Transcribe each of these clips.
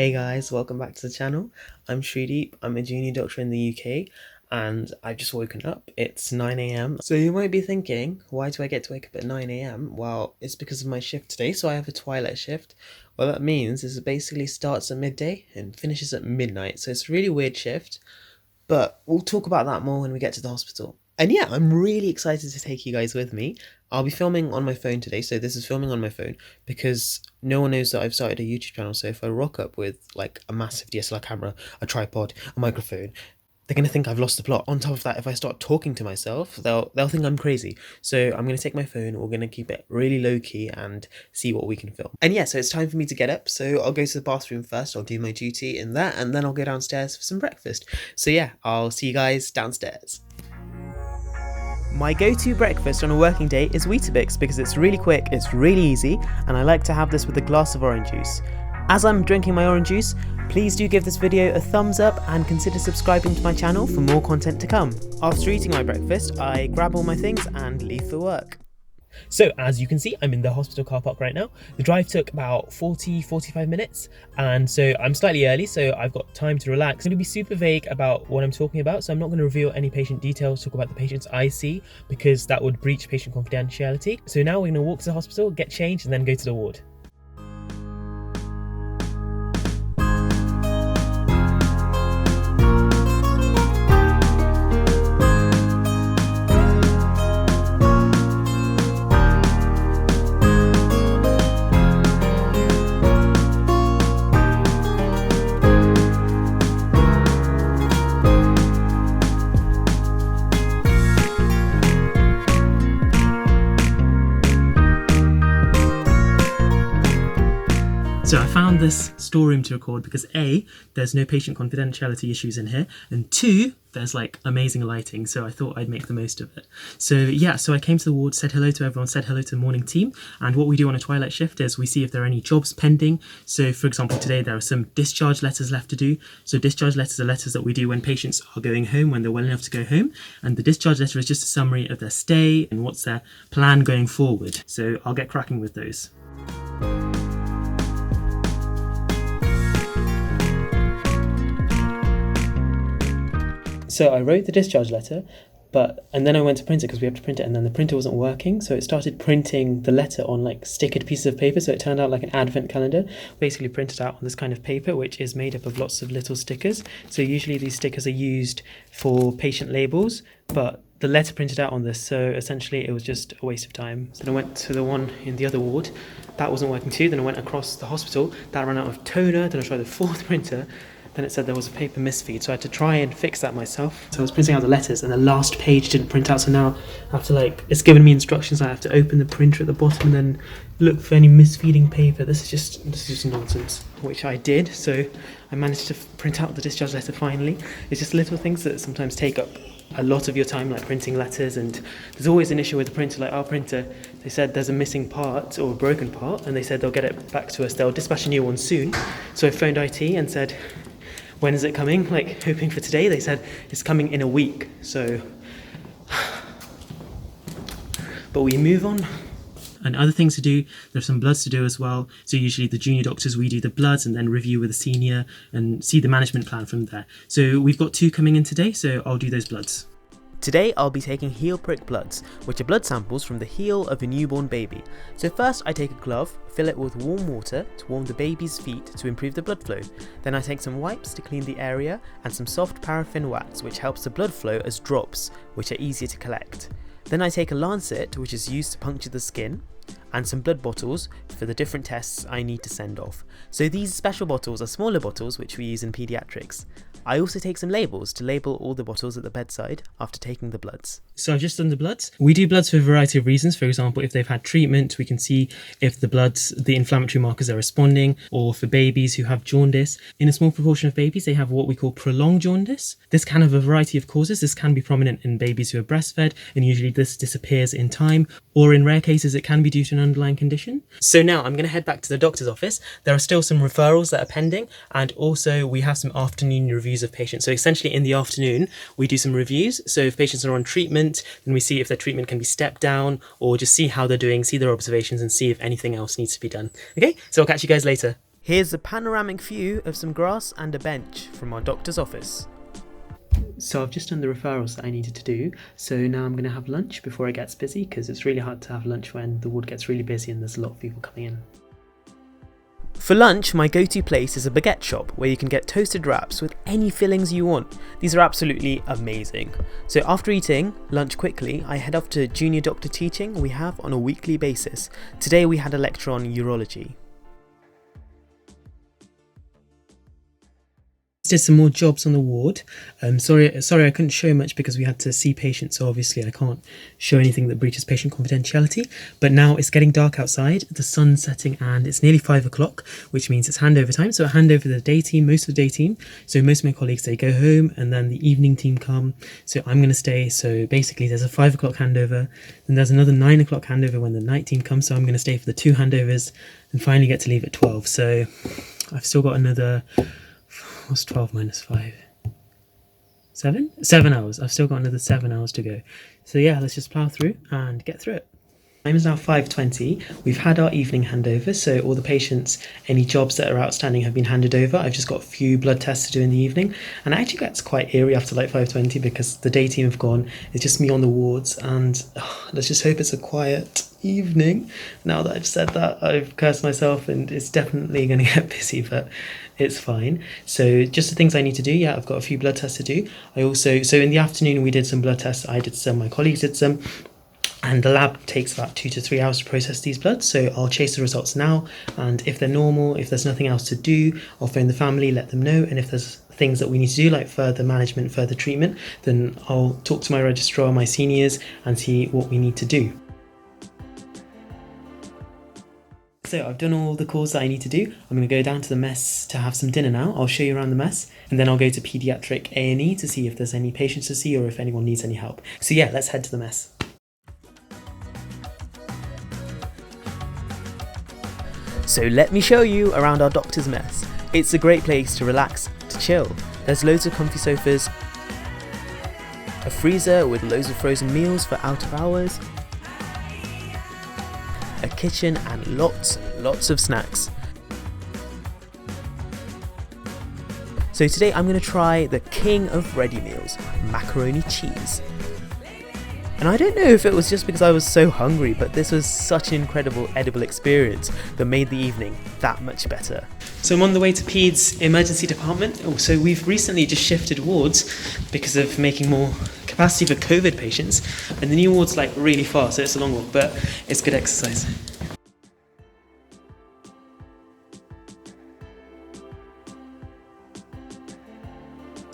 Hey guys, welcome back to the channel. I'm Srideep, I'm a junior doctor in the UK and I've just woken up. It's 9 a.m. So you might be thinking, why do I get to wake up at 9 a.m? Well, it's because of my shift today, so I have a twilight shift. What that means is it basically starts at midday and finishes at midnight, so it's a really weird shift, but we'll talk about that more when we get to the hospital. And yeah, I'm really excited to take you guys with me. I'll be filming on my phone today, so this is filming on my phone because no one knows that I've started a YouTube channel. So if I rock up with like a massive DSLR camera, a tripod, a microphone, they're gonna think I've lost the plot. On top of that, if I start talking to myself, they'll think I'm crazy. So I'm gonna take my phone, we're gonna keep it really low key and see what we can film. And yeah, so it's time for me to get up. So I'll go to the bathroom first, I'll do my duty in that, and then I'll go downstairs for some breakfast. So yeah, I'll see you guys downstairs. My go-to breakfast on a working day is Weetabix because it's really quick, it's really easy, and I like to have this with a glass of orange juice. As I'm drinking my orange juice, please do give this video a thumbs up and consider subscribing to my channel for more content to come. After eating my breakfast, I grab all my things and leave for work. So as you can see, I'm in the hospital car park right now. The drive took about 45 minutes, and so I'm slightly early, so I've got time to relax. I'm going to be super vague about what I'm talking about, so I'm not going to reveal any patient details, talk about the patients I see, because that would breach patient confidentiality. So now we're going to walk to the hospital, get changed, and then go to the ward. So I found this storeroom to record because A, there's no patient confidentiality issues in here, and 2, there's like amazing lighting, so I thought I'd make the most of it. So yeah, so I came to the ward, said hello to everyone, said hello to the morning team, and what we do on a twilight shift is we see if there are any jobs pending. So for example, today there are some discharge letters left to do. So discharge letters are letters that we do when patients are going home, when they're well enough to go home, and the discharge letter is just a summary of their stay and what's their plan going forward. So I'll get cracking with those. So I wrote the discharge letter, and then I went to print it because we have to print it, and then the printer wasn't working, so it started printing the letter on like stickered pieces of paper, so it turned out like an advent calendar. Basically printed out on this kind of paper, which is made up of lots of little stickers. So usually these stickers are used for patient labels, but the letter printed out on this, so essentially it was just a waste of time. So then I went to the one in the other ward, that wasn't working too. Then I went across the hospital, that ran out of toner. Then I tried the fourth printer. Then it said there was a paper misfeed, so I had to try and fix that myself. So I was printing out the letters and the last page didn't print out, so now I have to it's given me instructions. I have to open the printer at the bottom and then look for any misfeeding paper. This is just nonsense, which I did. So I managed to print out the discharge letter finally. It's just little things that sometimes take up a lot of your time, like printing letters, and there's always an issue with the printer. Like our printer, they said there's a missing part or a broken part, and they said they'll get it back to us, they'll dispatch a new one soon. So I phoned IT and said, when is it coming? Like hoping for today. They said it's coming in a week. So, but we move on. And other things to do, there's some bloods to do as well. So usually the junior doctors, we do the bloods and then review with the senior and see the management plan from there. So we've got 2 coming in today, so I'll do those bloods. Today I'll be taking heel prick bloods, which are blood samples from the heel of a newborn baby. So first I take a glove, fill it with warm water to warm the baby's feet to improve the blood flow. Then I take some wipes to clean the area and some soft paraffin wax, which helps the blood flow as drops, which are easier to collect. Then I take a lancet, which is used to puncture the skin, and some blood bottles for the different tests I need to send off. So these special bottles are smaller bottles which we use in paediatrics. I also take some labels to label all the bottles at the bedside after taking the bloods. So I've just done the bloods. We do bloods for a variety of reasons. For example, if they've had treatment, we can see if the bloods, the inflammatory markers are responding, or for babies who have jaundice. In a small proportion of babies, they have what we call prolonged jaundice. This can have a variety of causes. This can be prominent in babies who are breastfed, and usually this disappears in time, or in rare cases, it can be due to an underlying condition. So now I'm going to head back to the doctor's office. There are still some referrals that are pending, and also we have some afternoon reviews of patients. So essentially in the afternoon, we do some reviews. So if patients are on treatment, then we see if their treatment can be stepped down, or just see how they're doing, see their observations, and see if anything else needs to be done. Okay, so I'll catch you guys later. Here's a panoramic view of some grass and a bench from our doctor's office. So I've just done the referrals that I needed to do, so now I'm going to have lunch before it gets busy, because it's really hard to have lunch when the ward gets really busy and there's a lot of people coming in. For lunch, my go-to place is a baguette shop where you can get toasted wraps with any fillings you want. These are absolutely amazing. So after eating lunch quickly, I head off to junior doctor teaching we have on a weekly basis. Today we had a lecture on urology. Did some more jobs on the ward. Sorry I couldn't show much because we had to see patients, so obviously I can't show anything that breaches patient confidentiality. But now it's getting dark outside, the sun's setting, and it's nearly 5 o'clock, which means it's handover time. So I hand over the day team, most of the day team. So most of my colleagues, they go home and then the evening team come. So I'm going to stay. So basically there's a 5 o'clock handover, then there's another 9 o'clock handover when the night team comes. So I'm going to stay for the 2 handovers and finally get to leave at 12. So I've still got another... What's 12 minus 5? 7? 7 hours. I've still got another 7 hours to go. So yeah, let's just plough through and get through it. Time is now 5:20. We've had our evening handover, so all the patients, any jobs that are outstanding have been handed over. I've just got a few blood tests to do in the evening, and it actually gets quite eerie after like 5:20 because the day team have gone. It's just me on the wards, and let's just hope it's a quiet evening. Now that I've said that, I've cursed myself, and it's definitely going to get busy, but it's fine. So just the things I need to do. Yeah, I've got a few blood tests to do. So in the afternoon we did some blood tests. I did some, my colleagues did some. And the lab takes about 2 to 3 hours to process these bloods, so I'll chase the results now, and if they're normal, if there's nothing else to do, I'll phone the family, let them know, and if there's things that we need to do, like further management, further treatment, then I'll talk to my registrar, my seniors, and see what we need to do. So I've done all the calls that I need to do. I'm going to go down to the mess to have some dinner now. I'll show you around the mess, and then I'll go to paediatric A&E to see if there's any patients to see or if anyone needs any help. So yeah, let's head to the mess. So let me show you around our doctor's mess. It's a great place to relax, to chill. There's loads of comfy sofas, a freezer with loads of frozen meals for out of hours, a kitchen and lots of snacks. So today I'm going to try the king of ready meals, macaroni cheese. And I don't know if it was just because I was so hungry, but this was such an incredible edible experience that made the evening that much better. So I'm on the way to Peds emergency department. So we've recently just shifted wards because of making more capacity for COVID patients. And the new ward's like really far, so it's a long walk, but it's good exercise.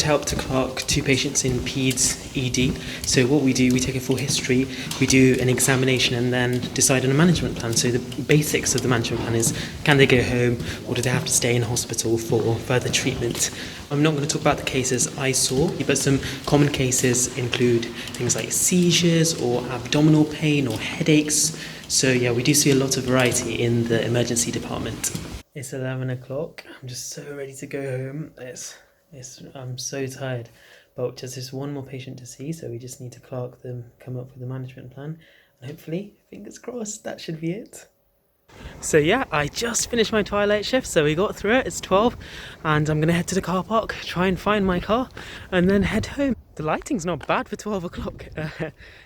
Help to clerk 2 patients in Peds ED. So what we do, we take a full history, we do an examination and then decide on a management plan. So the basics of the management plan is, can they go home or do they have to stay in hospital for further treatment? I'm not going to talk about the cases I saw, but some common cases include things like seizures or abdominal pain or headaches. So yeah, we do see a lot of variety in the emergency department. It's 11 o'clock. I'm just so ready to go home. I'm so tired, but just this one more patient to see, so we just need to clerk them, come up with a management plan, and hopefully, fingers crossed, that should be it. So yeah, I just finished my twilight shift, so we got through it. It's 12, and I'm gonna head to the car park, try and find my car, and then head home. The lighting's not bad for 12 o'clock,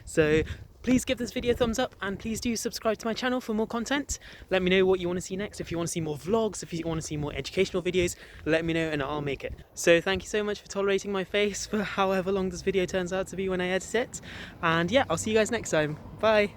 so please give this video a thumbs up and please do subscribe to my channel for more content. Let me know what you want to see next. If you want to see more vlogs, if you want to see more educational videos, let me know and I'll make it. So thank you so much for tolerating my face for however long this video turns out to be when I edit it. And yeah, I'll see you guys next time. Bye.